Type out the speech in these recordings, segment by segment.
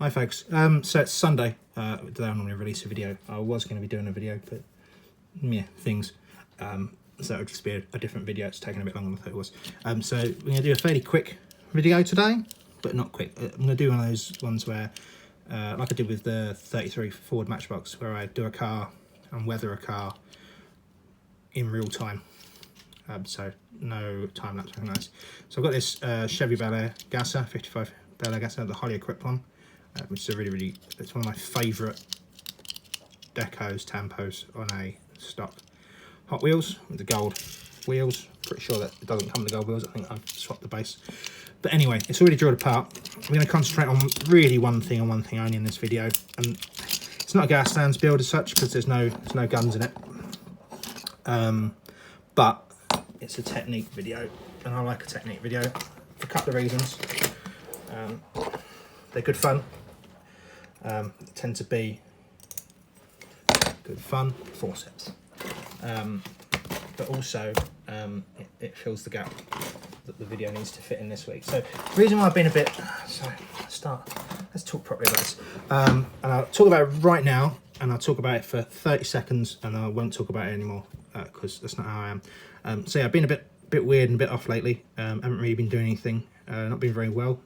Hi folks, so it's Sunday, today I'm going to release a video. I was going to be doing a video, but yeah, things, so it'll just be a different video. It's taking a bit longer than I thought it was. So we're going to do a fairly quick video today, but not quick. I'm going to do one of those ones where, like I did with the 33 Ford Matchbox, where I do a car and weather a car in real time. So no time lapse, nice. So I've got this Chevy Bel Air Gasser, 55 Bel Air Gasser, the highly equipped one. Which is a really, it's one of my favourite decals, tampos on a stock Hot Wheels with the gold wheels. Pretty sure that it doesn't come with the gold wheels. I think I've swapped the base. But anyway, it's already drilled apart. We're going to concentrate on really one thing and one thing only in this video. And it's not a Gaslands build as such because there's no guns in it. But it's a technique video, and I like a technique video for a couple of reasons. They're good fun. Tend to be good fun forceps, but also it fills the gap that the video needs to fit in this week. So the reason why I've been a bit, so let's talk properly about this, and I'll talk about it right now, and I'll talk about it for 30 seconds, and I won't talk about it anymore because that's not how I am. So yeah, I've been a bit weird and a bit off lately. Haven't really been doing anything, not been very well.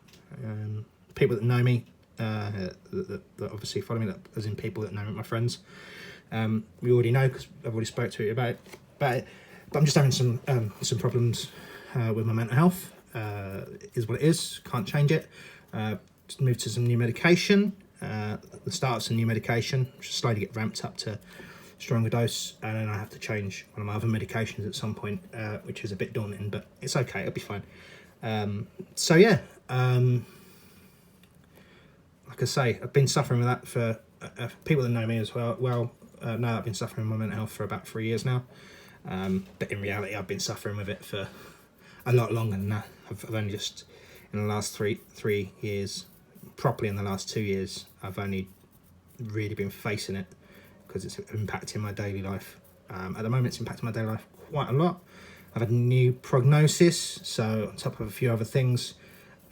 People that know me, that obviously follow me, that as in people that know me, my friends, we already know because I've already spoke to you about it. But I'm just having some problems with my mental health. Is what it is. Can't change it. Just moved to some new medication. The start of some new medication, just slowly get ramped up to stronger dose, and then I have to change one of my other medications at some point, which is a bit daunting, but it's okay. It'll be fine. So yeah. Like I say, I've been suffering with that for people that know me as well. Know that I've been suffering with my mental health for about 3 years now. But in reality, I've been suffering with it for a lot longer than that. I've only just, in the last three years, properly in the last 2 years, I've only really been facing it because it's impacting my daily life. At the moment, it's impacting my daily life quite a lot. I've had a new prognosis, so on top of a few other things,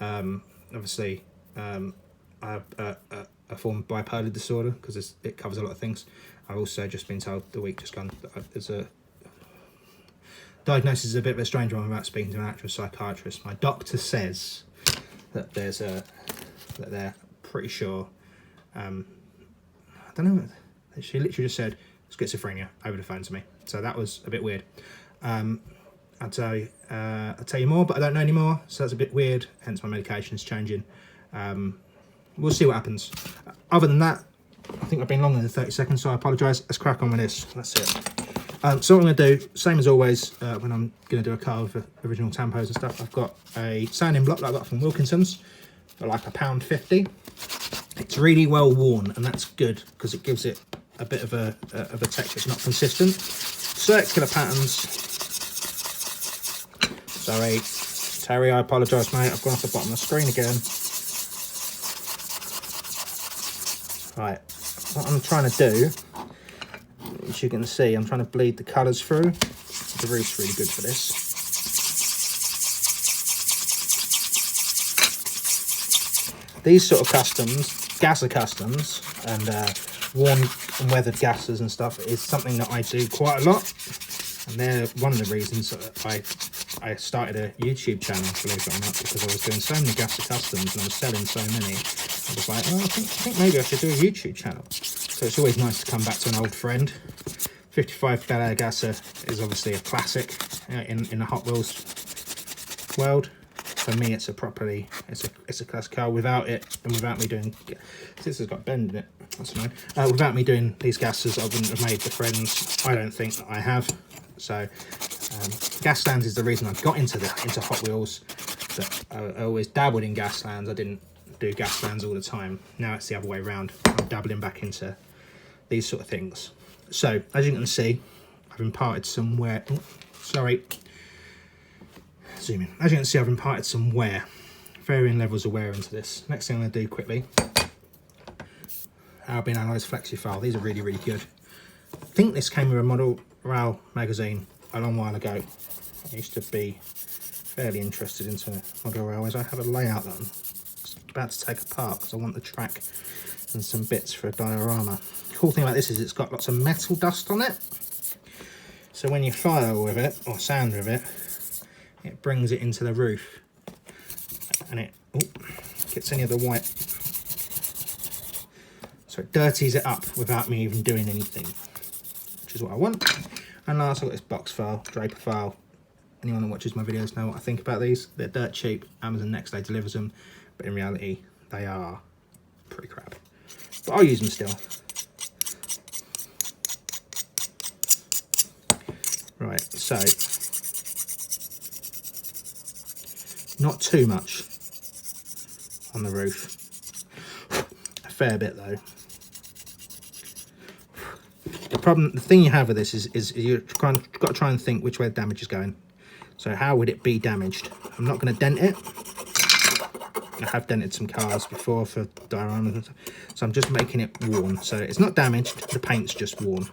obviously, I have a form of bipolar disorder because it covers a lot of things. I've also just been told the week just gone that there's a diagnosis is a bit of a strange one without speaking to an actual psychiatrist. My doctor says that that they're pretty sure. I don't know. She literally just said schizophrenia over the phone to me. So that was a bit weird. I'll tell you more, but I don't know anymore. So that's a bit weird. Hence my medication's changing. We'll see what happens. Other than that, I think I've been longer than 30 seconds, so I apologise. Let's crack on with this. That's it. So what I'm going to do, same as always, when I'm going to do a car with original tampos and stuff, I've got a sanding block that I got from Wilkinson's for like £1.50. It's really well worn, and that's good because it gives it a bit of a texture. It's not consistent. Circular patterns. Sorry, Terry, I apologise, mate. I've gone off the bottom of the screen again. Right, what I'm trying to do, as you can see, I'm trying to bleed the colours through. The grease really good for this. These sort of customs, Gasser customs, and worn and weathered gassers and stuff is something that I do quite a lot. And they're one of the reasons that I started a YouTube channel, believe it or not, because I was doing so many Gasser customs and I was selling so many. I was like, oh, I think maybe I should do a YouTube channel. So it's always nice to come back to an old friend. 55 Bel Air Gasser is obviously a classic in the Hot Wheels world. For me, it's a classic car. Without it, and without me doing, this has got a bend in it. That's annoying. Without me doing these gassers, I wouldn't have made the friends I don't think that I have. So Gaslands is the reason I got into Hot Wheels. But I always dabbled in Gaslands. I didn't do Gaslands all the time. Now it's the other way around. I'm dabbling back into these sort of things. So as you can see, I've imparted some wear. Sorry, zoom in. As you can see, I've imparted some wear, varying levels of wear into this. Next thing I'm going to do quickly, Albion Alloys Flexifile. These are really, really good. I think this came with a Model Rail magazine a long while ago. I used to be fairly interested into model railways. I have a layout that I'm about to take apart because I want the track and some bits for a diorama. The cool thing about this is it's got lots of metal dust on it. So when you fire with it, or sand with it, it brings it into the roof. And it gets any of the white. So it dirties it up without me even doing anything, which is what I want. And last I've got this box file, draper file. Anyone that watches my videos know what I think about these. They're dirt cheap. Amazon next day delivers them. But in reality, they are pretty crap. But I'll use them still. Right, so not too much on the roof. A fair bit though. The thing you have with this is you've got to try and think which way the damage is going. So how would it be damaged? I'm not going to dent it. I have dented some cars before for dioramas and stuff. So I'm just making it worn. So it's not damaged, the paint's just worn.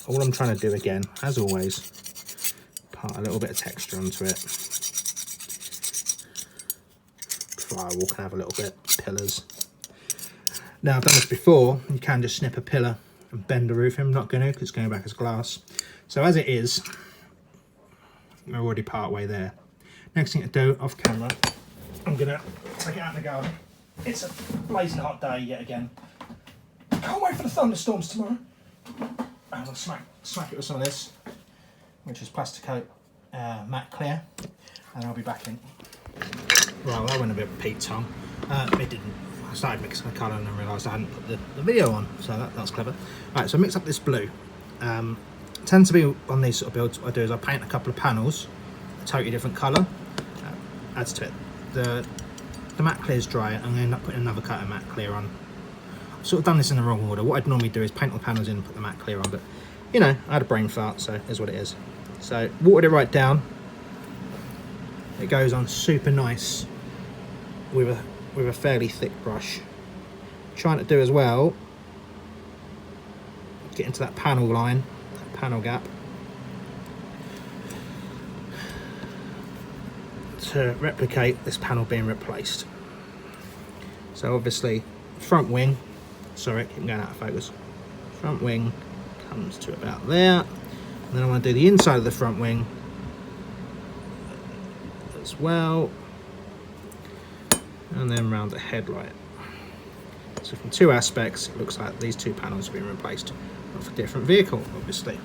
All I'm trying to do again, as always, part a little bit of texture onto it. Firewall can have a little bit, pillars. Now I've done this before, you can just snip a pillar and bend the roof in. I'm not going to because it's going back as glass. So as it is, we're already part way there. Next thing to do off camera, I'm going to take it out in the garden. It's a blazing hot day yet again. Can't wait for the thunderstorms tomorrow. I'm going to smack it with some of this, which is Plasticoat matte clear, and I'll be back in. Well, that went a bit Pete Tom. It didn't. I started mixing the colour and then realised I hadn't put the video on, so that's clever. Right, so I mix up this blue. Tends to be on these sort of builds, what I do is I paint a couple of panels, a totally different colour, adds to it. The matte clear is dry, and I'm going to end up putting another coat of matte clear on. I've sort of done this in the wrong order. What I'd normally do is paint all the panels in and put the matte clear on, but you know, I had a brain fart, so here's what it is. So watered it right down. It goes on super nice with a fairly thick brush. Trying to do as well, get into that panel line, that panel gap, to replicate this panel being replaced. So obviously front wing, sorry, keep going out of focus. Front wing comes to about there, and then I want to do the inside of the front wing as well, and then round the headlight. So from two aspects, it looks like these two panels have been replaced, but for different vehicle, obviously.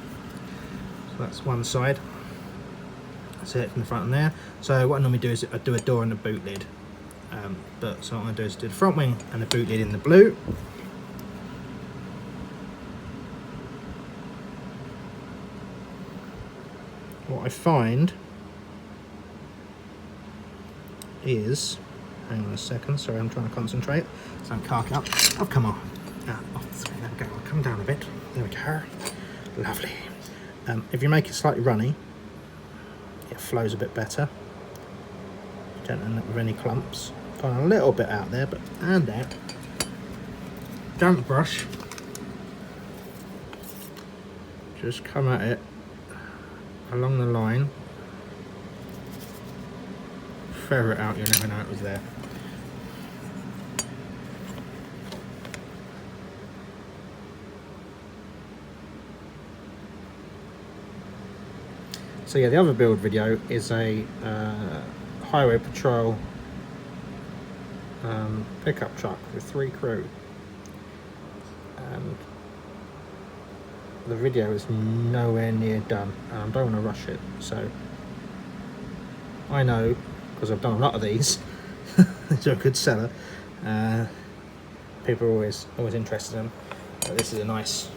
So that's one side. That's it from the front and there. So what I normally do is I do a door and a boot lid. But so what I'm going to do is do the front wing and the boot lid in the blue. What I find is, hang on a second, sorry, I'm trying to concentrate. So I'm carking up. Oh, come on. Oh, sorry, there we go. I'll come down a bit. There we go. Lovely. If you make it slightly runny, it flows a bit better. Don't end up with any clumps. Gone a little bit out there, but and out. Damp brush. Just come at it along the line. Feather it out, you'll never know it was there. So yeah, the other build video is a highway patrol pickup truck with 3 crew, and the video is nowhere near done, and I don't want to rush it. So I know, because I've done a lot of these, these are a good seller. People are always interested in them, but this is a nice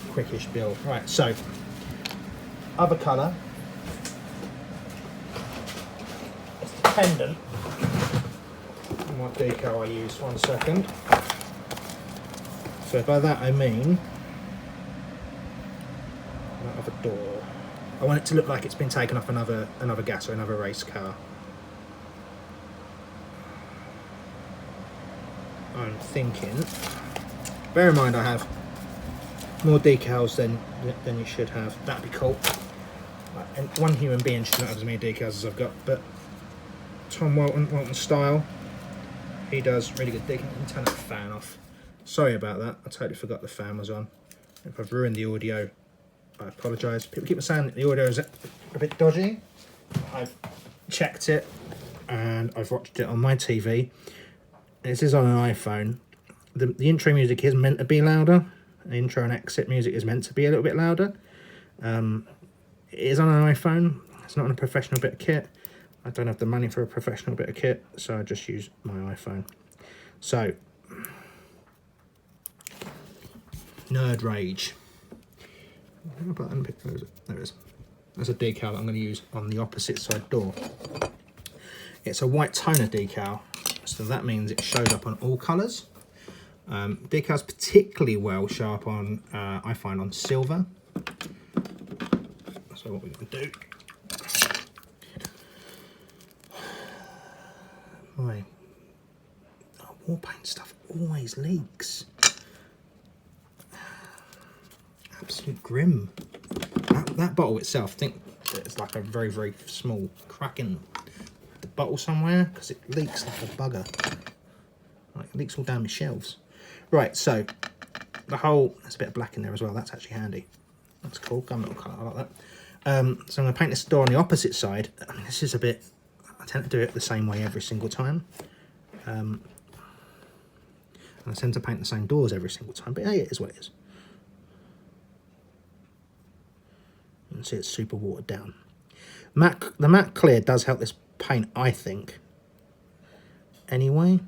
quickish build. Right, so other colour, it's dependent on what decal I use. 1 second. So by that I mean out of a door. I want it to look like it's been taken off another Gasser, another race car. I'm thinking, bear in mind I have more decals than you should have. That'd be cool. and one human being should not have as many decals as I've got, but Tom Walton style, he does really good decals. Let me turn that fan off. Sorry about that, I totally forgot the fan was on. If I've ruined the audio, I apologise. People keep saying that the audio is a bit dodgy. I've checked it and I've watched it on my TV. This is on an iPhone. The intro music is meant to be louder. The intro and exit music is meant to be a little bit louder. It is on an iPhone. It's not on a professional bit of kit. I don't have the money for a professional bit of kit, so I just use my iPhone. So, Nerd Rage. There it is. There's a decal that I'm going to use on the opposite side door. It's a white toner decal, so that means it shows up on all colours. Decals particularly well show up on, I find, on silver. So what we're going to do, my war paint stuff always leaks. Absolute grim. That bottle itself, I think it's like a very, very small crack in the bottle somewhere, because it leaks like a bugger. Like, it leaks all down my shelves. Right, so the whole, there's a bit of black in there as well, that's actually handy. That's cool, gun metal colour, I like that. So I'm going to paint this door on the opposite side. I mean, this is a bit, I tend to do it the same way every single time. And I tend to paint the same doors every single time, but hey, it is what it is. You can see it's super watered down. The matte clear does help this paint, I think. Anyway,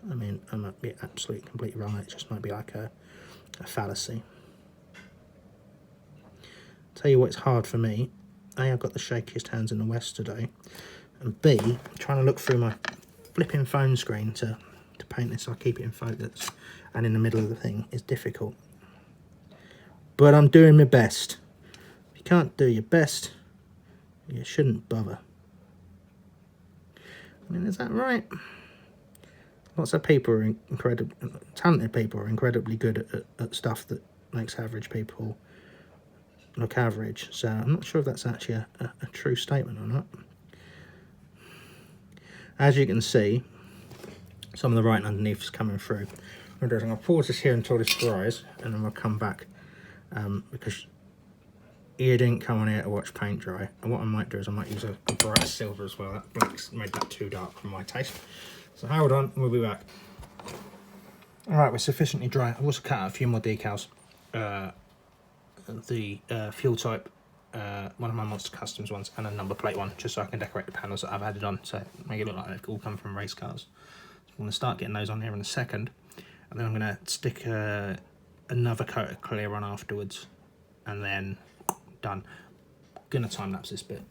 I mean, I might be absolutely completely wrong. It just might be like a fallacy. Tell you what, it's hard for me. A, I've got the shakiest hands in the West today, and B, trying to look through my flipping phone screen to paint this so I keep it in focus and in the middle of the thing is difficult. But I'm doing my best. If you can't do your best, you shouldn't bother. I mean, is that right? Lots of people are talented people are incredibly good at stuff that makes average people look average. So I'm not sure if that's actually a true statement or not. As you can see, some of the writing underneath is coming through. What I'm going to do is I'm going to pause this here until this dries, and then we'll come back because you didn't come on here to watch paint dry. And what I might do is I might use a bright silver as well. That black's made that too dark for my taste. So hold on, we'll be back. Alright, we're sufficiently dry. I've also cut out a few more decals. The fuel type, one of my Monster Customs ones, and a number plate one, just so I can decorate the panels that I've added on, so make it look like they've all come from race cars. So I'm going to start getting those on here in a second, and then I'm going to stick another coat of clear on afterwards, and then done. I'm going to time lapse this bit.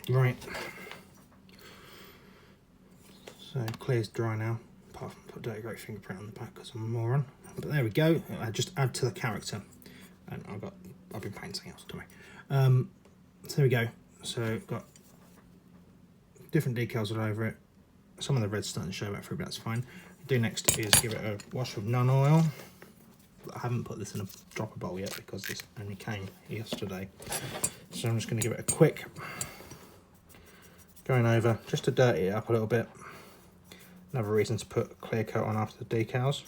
Right, so clear's dry now, apart from put a dirty great fingerprint on the back because I'm a moron. But there we go. I just add to the character, and I've been painting something else, don't worry. So there we go. So got different decals all over it. Some of the red's starting to show back through, but that's fine. What I do next is give it a wash with nun oil. I haven't put this in a dropper bowl yet because this only came yesterday. So I'm just going to give it a quick going over just to dirty it up a little bit. Another reason to put a clear coat on after the decals.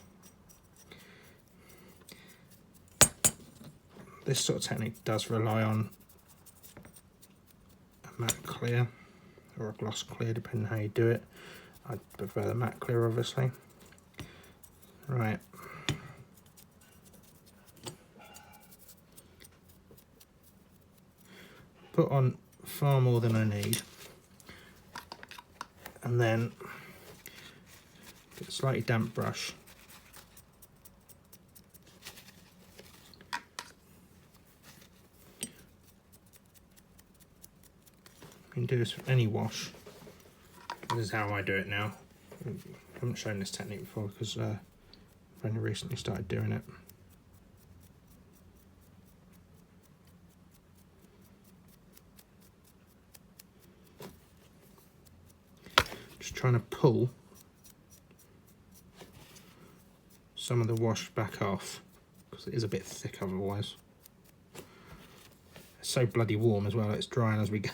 This sort of technique does rely on a matte clear or a gloss clear, depending on how you do it. I prefer the matte clear, obviously. Right. Put on far more than I need. And then get a slightly damp brush. You can do this with any wash. This is how I do it now. I haven't shown this technique before because I've only recently started doing it. trying to pull some of the wash back off, because it is a bit thick otherwise. It's so bloody warm as well, it's drying as we go.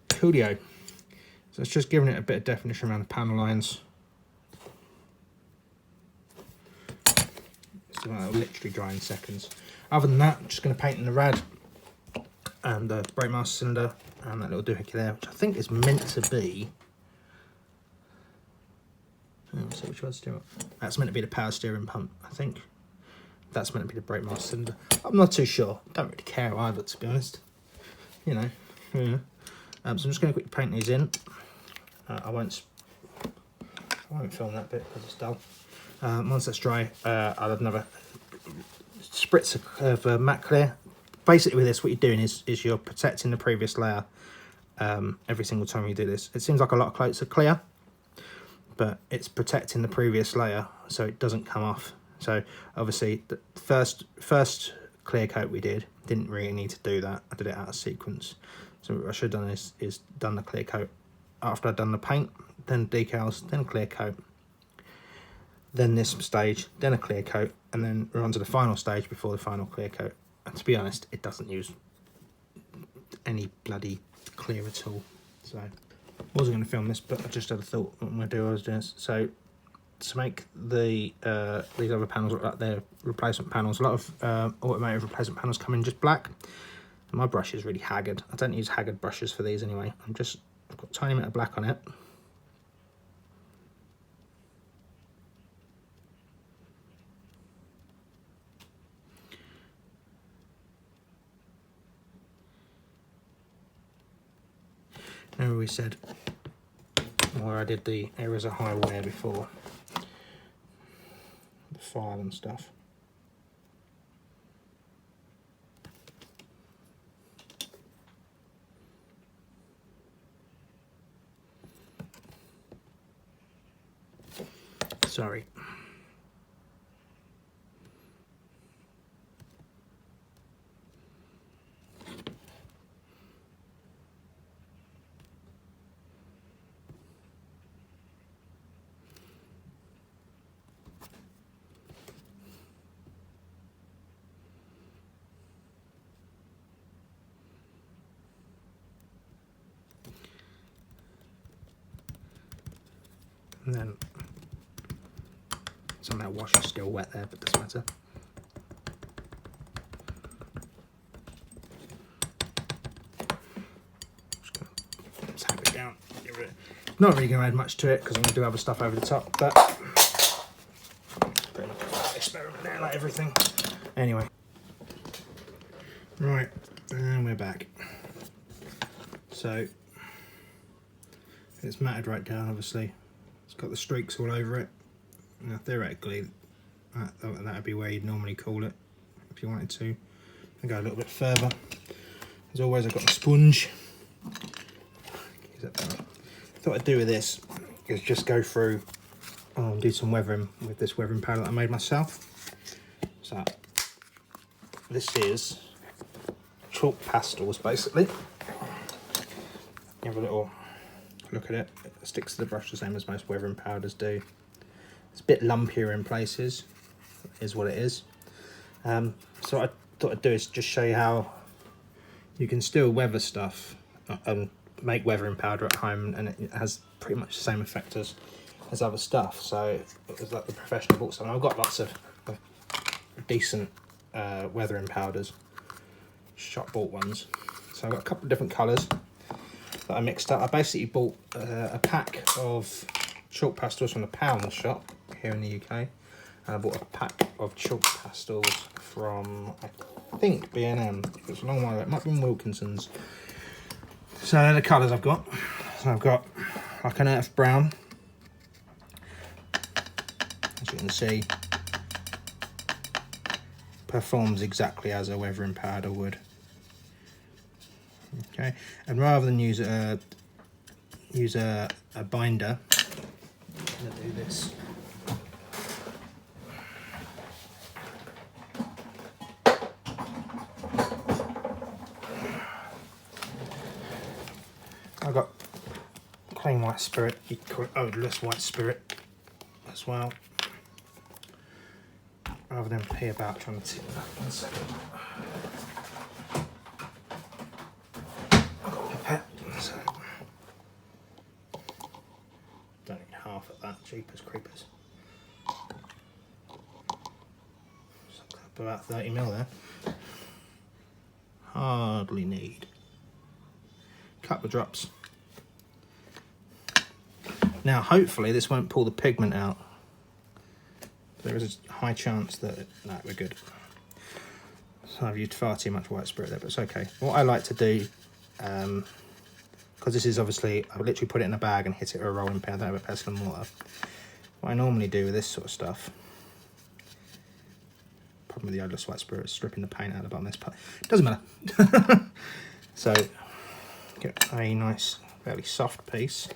Coolio. So it's just giving it a bit of definition around the panel lines. So that'll literally dry in seconds. Other than that, I'm just going to paint in the rad and the brake master cylinder and that little doohickey there, which I think is meant to be. Let's see which one's doing. That's meant to be the power steering pump, I think. That's meant to be the brake master cylinder. I'm not too sure. Don't really care either, to be honest. You know. Yeah. So I'm just going to quickly paint these in. I won't film that bit because it's dull. Once that's dry, I'll have another spritz of matte clear. Basically with this, what you're doing is you're protecting the previous layer every single time you do this. It seems like a lot of coats are clear, but it's protecting the previous layer so it doesn't come off. So obviously the first clear coat we didn't really need to do that. I did it out of sequence. So what I should have done is done the clear coat after I'd done the paint, then decals, then clear coat, then this stage, then a clear coat, and then we're on to the final stage before the final clear coat. And to be honest, it doesn't use any bloody clear at all. So I wasn't going to film this, but I just had a thought what I'm going to do. I was doing this. So to make the these other panels look like they're replacement panels, a lot of automotive replacement panels come in just black. My brush is really haggard. I don't use haggard brushes for these anyway. I've got a tiny bit of black on it. Remember we said where I did the areas of high wear before, the file and stuff. Sorry. And then some of that wash is still wet there, but doesn't matter. Just gonna tap it down. Get rid of it. Not really going to add much to it because I'm going to do other stuff over the top, but pretty much an experiment there, like everything. Anyway, right, and we're back. So it's matted right down, obviously. It's got the streaks all over it. Now, theoretically, that would be where you'd normally call it if you wanted to. I'll go a little bit further. As always, I've got a sponge. What I'd do with this is just go through and do some weathering with this weathering powder that I made myself. So, this is chalk pastels, basically. You have a little look at it. It sticks to the brush the same as most weathering powders do. It's a bit lumpier in places, is what it is. So what I thought I'd do is just show you how you can still weather stuff and make weathering powder at home, and it has pretty much the same effect as other stuff. So it's like the professional bought some. I've got lots of decent weathering powders, shop bought ones. So I've got a couple of different colours that I mixed up. I basically bought a pack of chalk pastels from the pound shop here in the UK, and I bought a pack of chalk pastels from, I think, B&M. It's a long while ago. It might be Wilkinson's. So they're the colours I've got. So I've got like an earth brown, as you can see, performs exactly as a weathering powder would. Okay, and rather than use a binder, I'm gonna do this. I've got white spirit. You can call it odourless white spirit as well. Rather than pee about trying to tip that. 1 second. I've got a pipette, so don't need half of that. Jeepers creepers. So about 30 ml there. Hardly need. Couple of drops. Now, hopefully, this won't pull the pigment out. There is a high chance that no, we're good. So I've used far too much white spirit there, but it's okay. What I like to do, because this is obviously, I literally put it in a bag and hit it with a rolling pin. I don't have a pestle and mortar. What I normally do with this sort of stuff, problem with the odourless white spirit is stripping the paint out of the bottom of this part. Doesn't matter. So get a nice, fairly soft piece.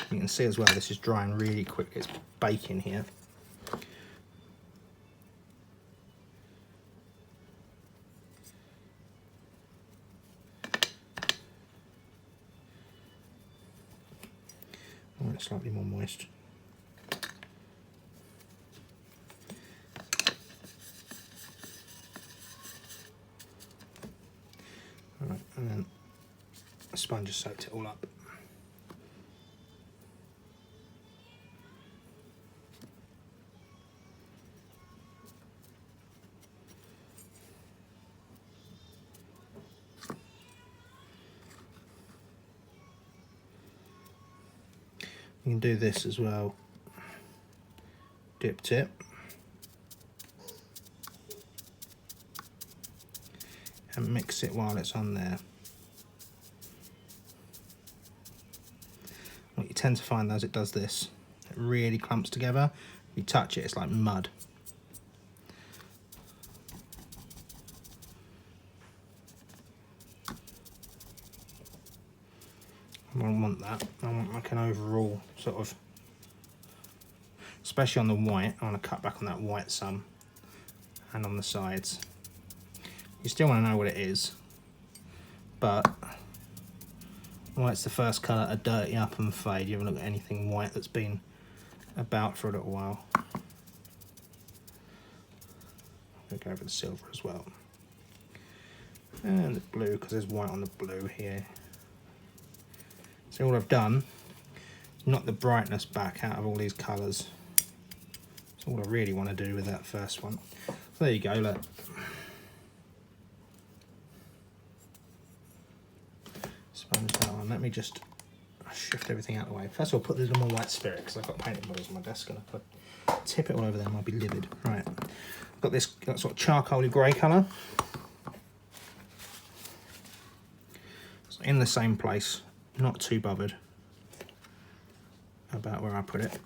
You can see as well, this is drying really quick. It's baking here. Oh, it's slightly more moist. All right, and then a sponge has soaked it all up. You can do this as well. Dip tip. And mix it while it's on there. What you tend to find as it does this, it really clumps together. If you touch it, it's like mud. I don't want that. I want like an overall sort of, especially on the white, I want to cut back on that white some and on the sides. You still want to know what it is, but white's the first colour to dirty up and fade. You haven't looked at anything white that's been about for a little while. I'm going to go over the silver as well. And the blue, because there's white on the blue here. So all I've done is knock the brightness back out of all these colours. That's all I really want to do with that first one. So there you go, look. Sponge that on. Let me just shift everything out of the way. First of all, put the little more white spirit, because I've got painted models on my desk and I tip it all over them, I'll be livid. Right, I've got this sort of charcoaly grey colour. So in the same place. Not too bothered about where I put it.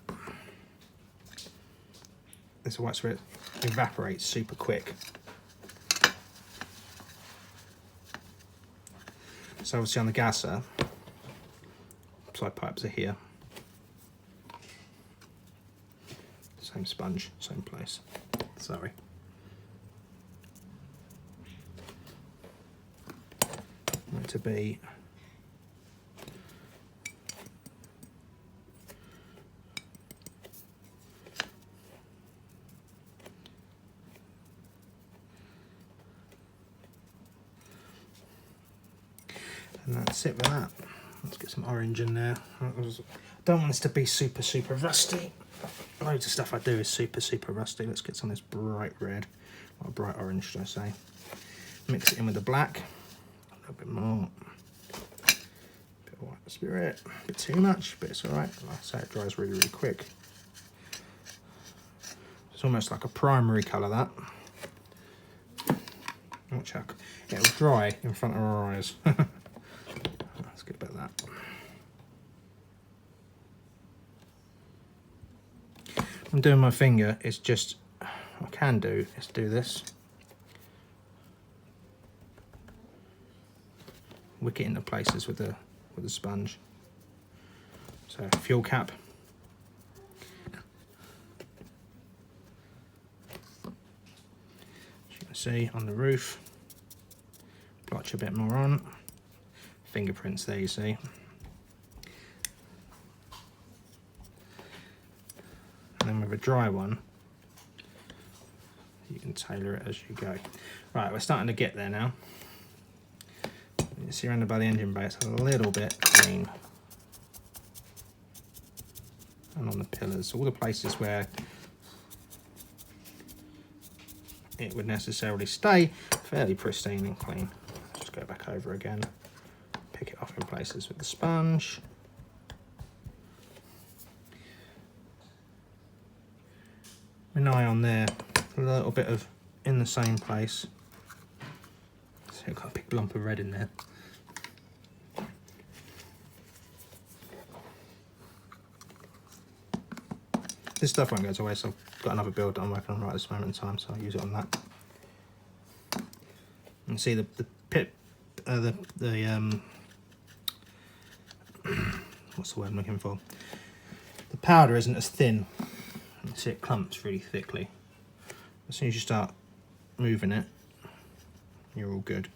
This white spirit evaporates super quick. So obviously on the gasser, side pipes are here. Same sponge, same place. Sorry. Want it to be and that's it with that. Let's get some orange in there. Don't want this to be super rusty. Loads of stuff I do is super rusty. Let's get some of this bright red, or bright orange should I say. Mix it in with the black. A little bit more. Bit of white spirit. A bit too much, but it's alright. Like I say, it dries really quick. It's almost like a primary colour, that. Watch out. It'll dry in front of our eyes. Let's get a bit of that. I'm doing my finger, it's just, what I can do is do this. Wick it into places with the sponge. So fuel cap. As you can see on the roof, blotch a bit more on. Fingerprints there, you see. then with a dry one, you can tailor it as you go. Right, we're starting to get there now. You see around by the engine bay, it's a little bit clean. And on the pillars, all the places where it would necessarily stay, fairly pristine and clean. Just go back over again, pick it off in places with the sponge. An eye on there, a little bit of in the same place. So I've got a big lump of red in there. This stuff won't go to waste. I've got another build that I'm working on right at this moment in time, so I'll use it on that. And see the pit, what's the word I'm looking for? The powder isn't as thin. You see it clumps really thickly. As soon as you start moving it, you're all good.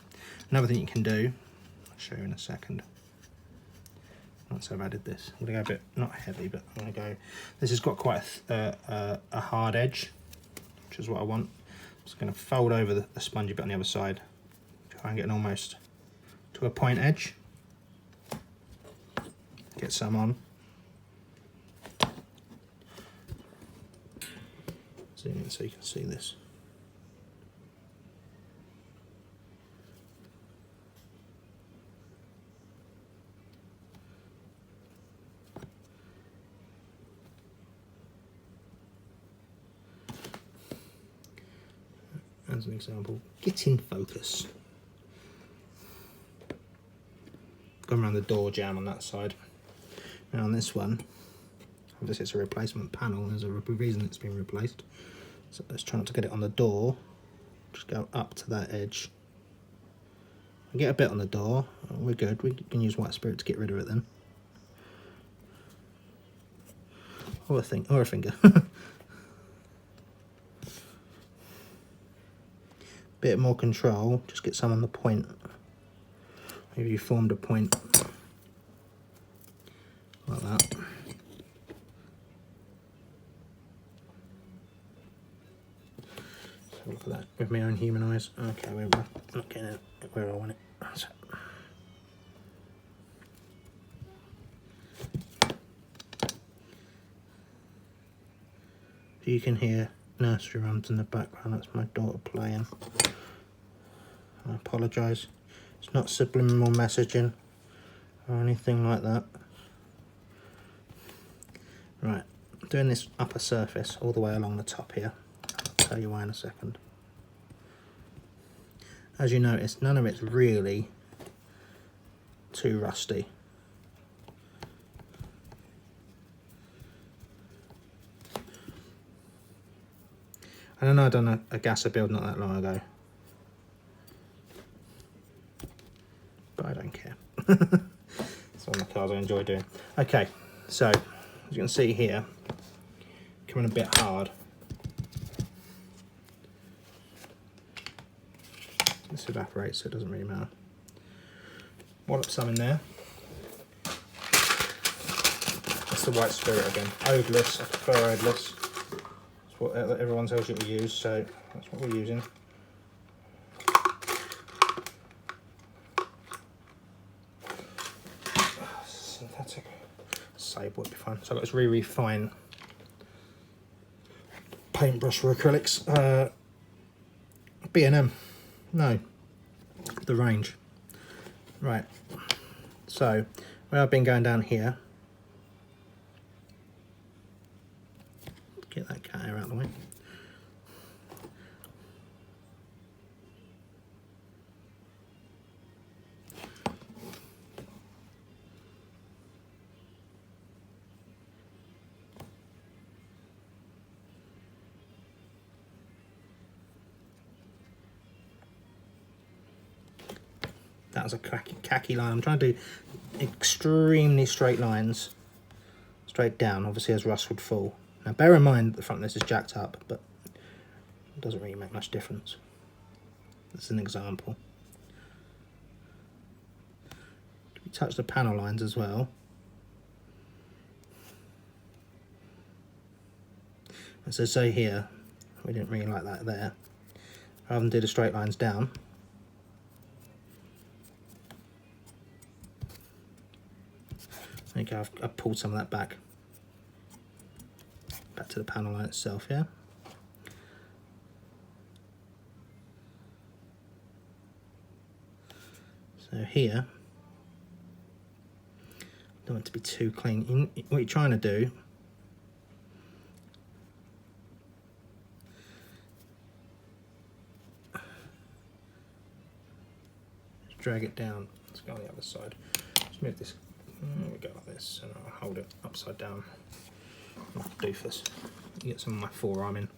Another thing you can do, I'll show you in a second. Once I've added this, I'm going to go a bit, not heavy, but I'm going to go, this has got quite a hard edge, which is what I want. I'm just going to fold over the spongy bit on the other side, try and get an almost to a point edge. Get some on. Zoom in so you can see this. As an example, get in focus. Going around the door jamb on that side. Now on this one, obviously it's a replacement panel, there's a reason it's been replaced. So let's try not to get it on the door, just go up to that edge. And get a bit on the door, we're good, we can use white spirit to get rid of it then. Or a finger. Bit more control, just get some on the point. Maybe you formed a point like that. So look at that with my own human eyes. Okay, we're not getting it where I want it. So. You can hear nursery rhymes in the background, that's my daughter playing. I apologise, it's not subliminal messaging or anything like that. Right, doing this upper surface all the way along the top here. I'll tell you why in a second. As you notice, none of it's really too rusty. I know I've done a Gasser build not that long ago, but I don't care. It's one of the cars I enjoy doing. Okay, so as you can see here, coming a bit hard. This evaporates, so it doesn't really matter. Wallop some in there. That's the white spirit again. Odorless, I prefer odorless. What everyone tells you to use, so that's what we're using. Synthetic sable would be fine. So I've got this really fine paintbrush for acrylics. B&M, no, the range. Right, so where I've been going down here, get that cat hair out of the way. That was a khaki line. I'm trying to do extremely straight lines, straight down, obviously as rust would fall. Now bear in mind the front of this is jacked up, but it doesn't really make much difference. That's an example. We touch the panel lines as well. As I say here, we didn't really like that there. Rather than do the straight lines down, there you go, I've pulled some of that back to the panel line itself, yeah? So here, don't want it to be too clean. What you're trying to do is drag it down. Let's go on the other side. Just move this. There we go, like this, and I'll hold it upside down. Like a doofus. Get some of my forearm in.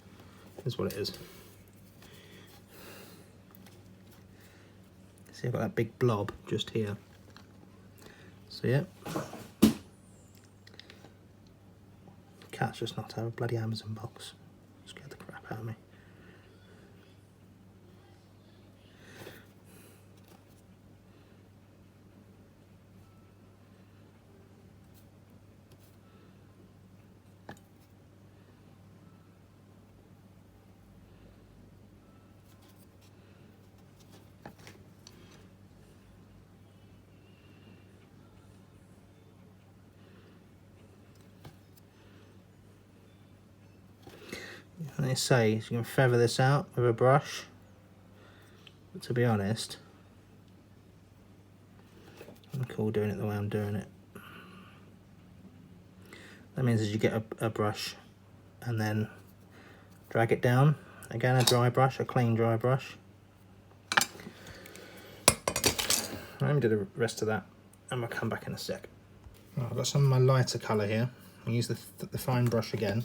Is what it is. See, I've got that big blob just here. See it? Cat's just knocked out a bloody Amazon box. Scared the crap out of me. And they say you can feather this out with a brush, but to be honest, I'm cool doing it the way I'm doing it. That means as you get a brush and then drag it down, again a dry brush, a clean dry brush. Let me do the rest of that and we'll come back in a sec. Right, I've got some of my lighter colour here. I'll use the fine brush again.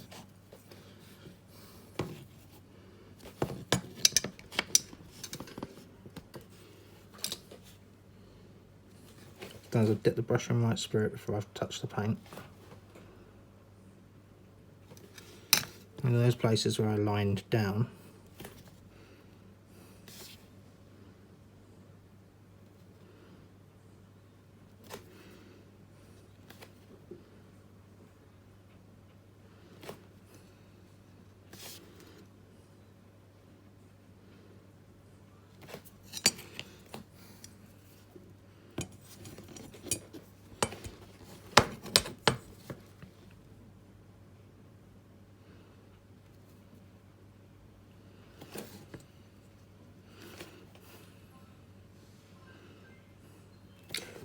Sometimes I dip the brush in white spirit before I've touched the paint. And in those places where I lined down,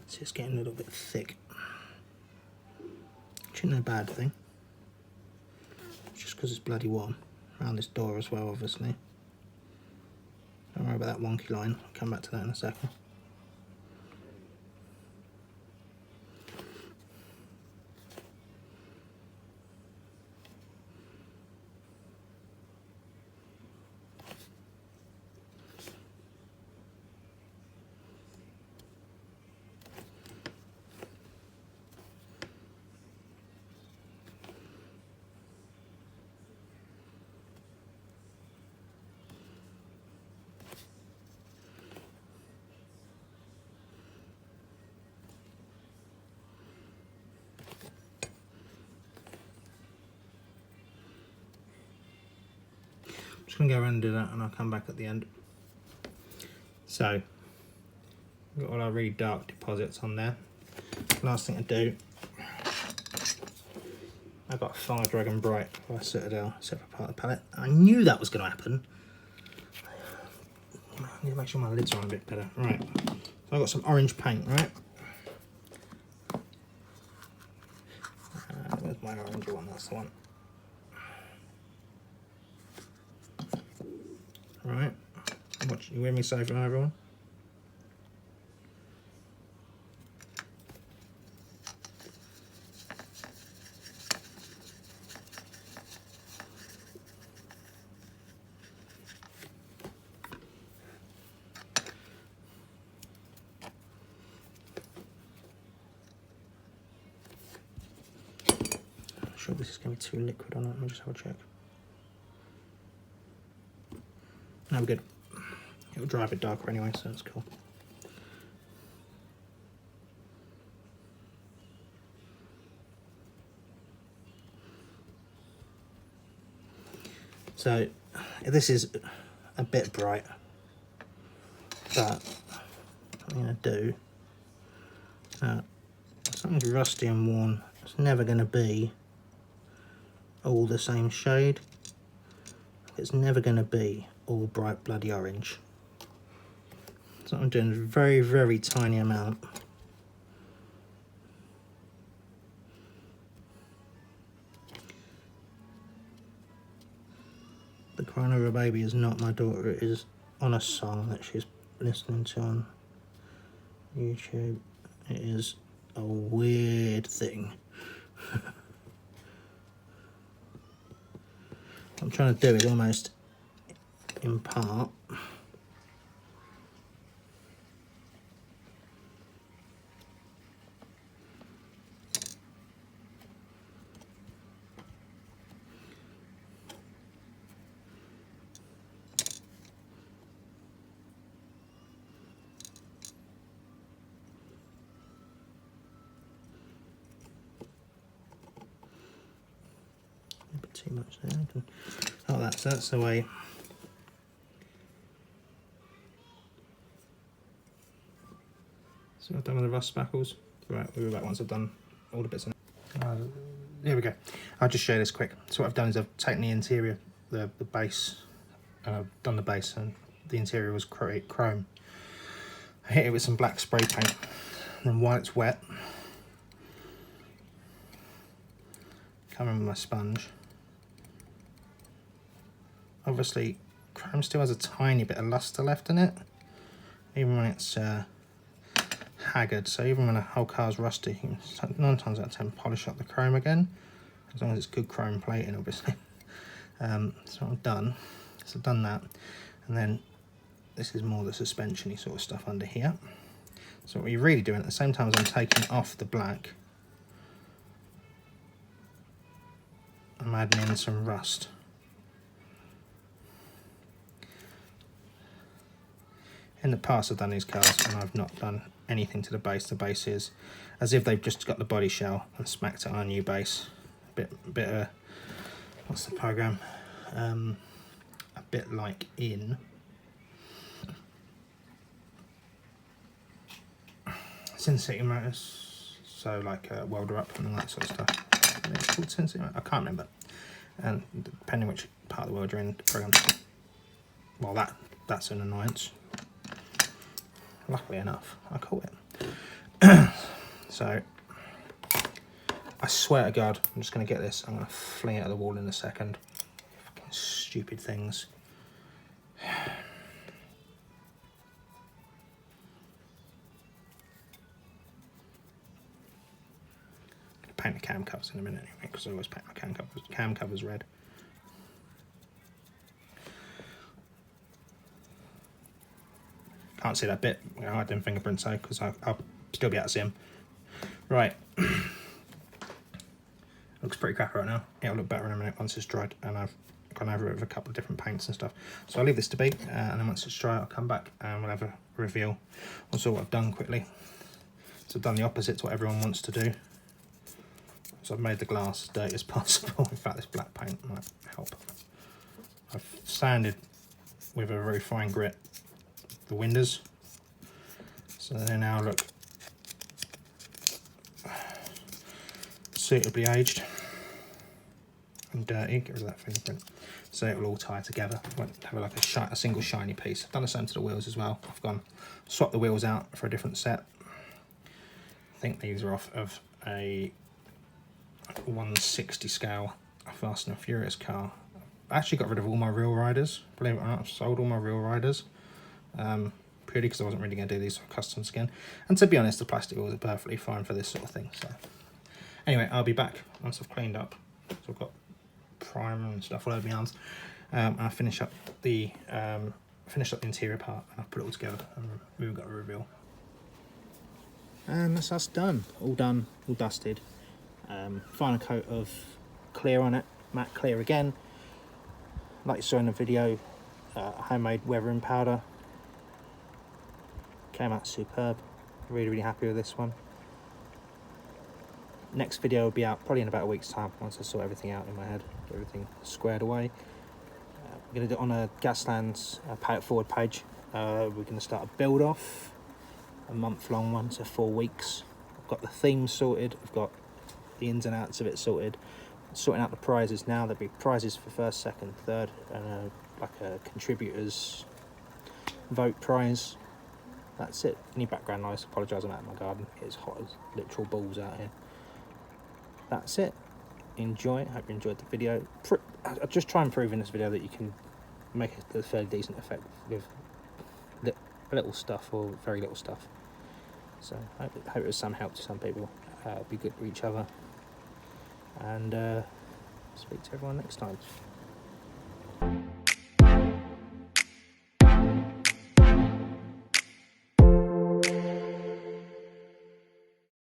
it's just getting a little bit thick. Which isn't a bad thing. Just because it's bloody warm. Around this door as well, obviously. Don't worry about that wonky line. I'll come back to that in a second. I'm just going to go around and do that and I'll come back at the end. So, we've got all our really dark deposits on there. Last thing to do, I've got Fire Dragon Bright by Citadel, separate part of the palette. I knew that was going to happen. I need to make sure my lids are on a bit better. Right, so I've got some orange paint, right? Where's my orange one? That's the one. Right, you with me so far, everyone? I'm sure this is going to be too liquid on it. Let me just have a check. No, we're good. It'll dry a bit darker anyway, so that's cool. So this is a bit bright, but what I'm going to do, something's rusty and worn, it's never going to be all the same shade. It's never going to be all bright bloody orange. So I'm doing a very, very tiny amount. The Crying Over a Baby is not my daughter, it is on a song that she's listening to on YouTube. It is a weird thing. I'm trying to do it almost in part. A bit too much there. Oh, that's the way. So I've done with the rust spackles. Right, we'll be back once I've done all the bits. Here we go. I'll just show this quick. So what I've done is I've taken the interior, the base, and I've done the base, and the interior was chrome. I hit it with some black spray paint, and then while it's wet, come in with my sponge. Obviously, chrome still has a tiny bit of luster left in it, even when it's haggard. So even when a whole car's rusty, you can 9 times out of 10 polish up the chrome again, as long as it's good chrome plating, obviously. So what I've done is I've done that, and then this is more the suspension-y sort of stuff under here. So what you're really doing at the same time as I'm taking off the black, I'm adding in some rust. In the past I've done these cars and I've not done anything to the base. The base is as if they've just got the body shell and smacked it on a new base. A bit of, what's the program? A bit like in City Motors, so like welder up and all that sort of stuff. It's called City Motors? I can't remember. And depending which part of the world you're in, the program. Well, that's an annoyance. Luckily enough, I caught it. So, I swear to God, I'm just going to get this. I'm going to fling it at the wall in a second. Fucking stupid things. Paint the cam covers in a minute anyway, because I always paint my cam covers red. Can't see that bit. I hide them fingerprints though, because I'll still be able to see them. Right. Looks pretty crap right now. It'll look better in a minute once it's dried, and I've gone over it with a couple of different paints and stuff. So I'll leave this to be, and then once it's dry, I'll come back and we'll have a reveal. Also, what I've done quickly. So I've done the opposite to what everyone wants to do. So I've made the glass as dirty as possible. In fact, this black paint might help. I've sanded with a very fine grit the windows, so they now look suitably aged and dirty. Get rid of that fingerprint, so it will all tie together. Won't have like a single shiny piece. I've done the same to the wheels as well. I've gone swapped the wheels out for a different set. I think these are off of a 160 scale Fast and Furious car. I actually got rid of all my real riders, believe it or not. I've sold all my real riders, purely because I wasn't really going to do these for custom skin, and to be honest, the plastic wheels are perfectly fine for this sort of thing. So anyway, I'll be back once I've cleaned up. So I've got primer and stuff all over my arms, and I finish up the interior part, and I've put it all together, and we've got a reveal. And that's us done, all dusted. Final coat of clear on it, matte clear again. Like you saw in the video, homemade weathering powder. Came out superb. Really happy with this one. Next video will be out probably in about a week's time once I sort everything out in my head, get everything squared away. We're going to do it on a Gaslands Pay It Forward page. We're going to start a build off, a month-long one, so 4 weeks. I've got the theme sorted. I've got the ins and outs of it sorted. Sorting out the prizes now. There'll be prizes for first, second, third, and like a contributors vote prize. That's it. Any background noise, apologise, I'm out in my garden. It's hot as literal balls out here. That's it. Enjoy. Hope you enjoyed the video. I'll just try and prove in this video that you can make a fairly decent effect with little stuff or very little stuff. So I hope it was some help to some people. Be good to each other, and speak to everyone next time.